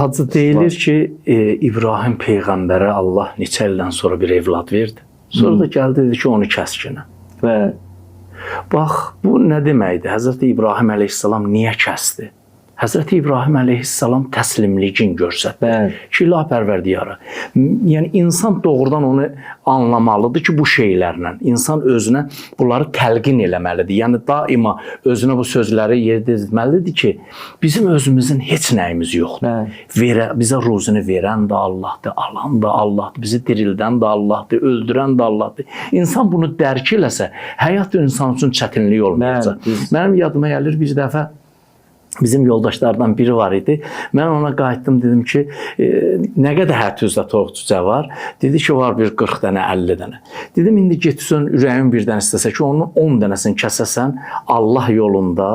Hacı deyilir ki, İbrahim Peyğəmbərə Allah neçə ildən sonra bir evlad verdi. Sonra da gəldi dedi ki, onu kəskinə. Və Bax, bu nə deməkdir? Həzrəti İbrahim əleyhissalam niyə kəsdi? Həzrəti İbrahim əleyhissalam təslimliyin göstərdi. Ki, la pərverdiyara. Yəni, insan doğrudan onu anlamalıdır ki, bu şeylərlə insan özünə bunları təlqin eləməlidir. Yəni, daima özünə bu sözləri yedirməlidir ki, bizim özümüzün heç nəyimiz yoxdur. Bizə ruzunu verən də Allahdır, alan da Allahdır, bizi dirildən də Allahdır, öldürən də Allahdır. İnsan bunu dərk eləsə, həyat insan üçün çətinlik olmayacaq. Mənim yadıma gəlir bir dəfə, bizim yoldaşlardan biri var idi. Mən ona qayıtdım, dedim ki, nə qədər hətüzdə toyuq cücə var? Dedi ki, var bir 40 dənə, 50 dənə. Dedim, indi getsən, ürəyin birdən istəsə ki, onun 10 dənəsini kəsəsən Allah yolunda,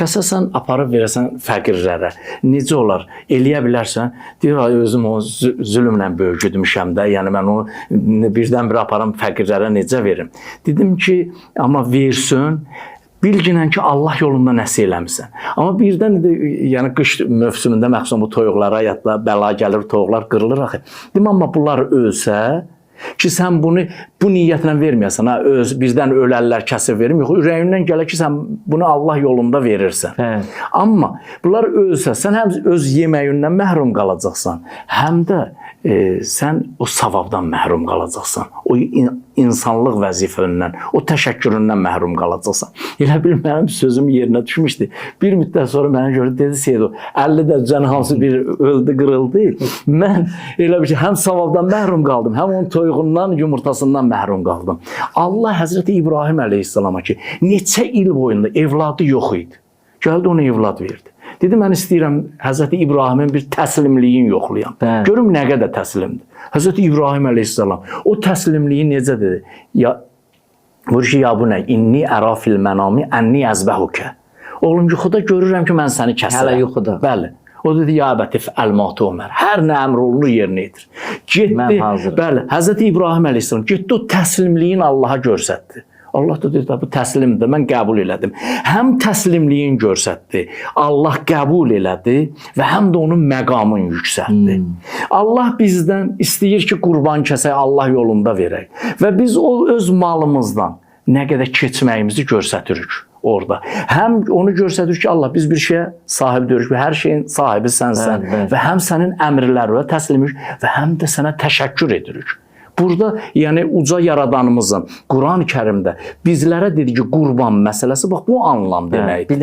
kəsəsən, aparıb verəsən fəqirlərə. Necə olar? Eləyə bilərsən. Deyir, özüm o zülmlə böyüdmüşəm də, yəni mən onu birdən-bir aparım fəqirlərə necə verim? Dedim ki, amma versin, bilginən ki, Allah yolunda nəsə eləmirsən. Amma birdən, yəni qış mövsümündə məxsusən bu toyuqlara yatla, bəla gəlir, toyuqlar qırılır axı. Deyim, amma bunlar ölsə, ki, sən bunu bu niyyətlə verməyəsən, birdən ölərlər, kəsir verim, yox, ürəyindən gələr ki, sən bunu Allah yolunda verirsən. Amma bunlar ölsə, sən həm öz yeməyindən məhrum qalacaqsan, həm də sən o savabdan məhrum qalacaqsan, o insanlıq vəzifəndən, o təşəkküründən məhrum qalacaqsan. Elə bil, mənim sözüm yerinə düşmüşdü. Bir müddət sonra mənə görə dedi, Seydo, 50 dərəcənin hansı bir öldü, qırıldı. Mən elə bir ki, həm savabdan məhrum qaldım, həm onun toyuğundan, yumurtasından məhrum qaldım. Allah Həzrəti İbrahim əleyhissalama ki, neçə il boyunda evladı yox idi. Gəldi, ona evlad verdi. Dedi, mən istəyirəm Həzrəti İbrahimin bir təslimliyin yoxlayam. Görüm nə qədər təslimdir. Həzrəti İbrahim əleyhissalam o təslimliyi necə dedi? Buyur ki, ya bu nə? İnni ərə fil mənami ənni əzbəhukə. Oğlum, yuxuda görürəm ki, mən səni kəsərəm. Hələ yuxuda. Bəli. O dedi, ya əbətif əl-matı Ömər. Hər nə əmr olunur yerinə yetir. Getdi, bəli, Həzrəti İbrahim əleyhissalam getdi, o təslimliyin Allaha göstərdi. Allah da dedi, bu təslimdir, mən qəbul elədim. Həm təslimliyin göstərdi, Allah qəbul elədi və həm də onun məqamını yüksəltdi. Allah bizdən istəyir ki, qurban kəsək, Allah yolunda verək. Və biz o öz malımızdan nə qədər keçməyimizi göstəririk orada. Həm onu göstəririk ki, Allah biz bir şeyə sahib deyirik və hər şeyin sahibi sənsən və həm sənin əmrlərinə təslimik və həm də sənə təşəkkür edirik. Burada, yəni uca yaradanımızın Quran-ı Kərimdə bizlərə dedi ki, qurban məsələsi, bax bu anlam deməkdir.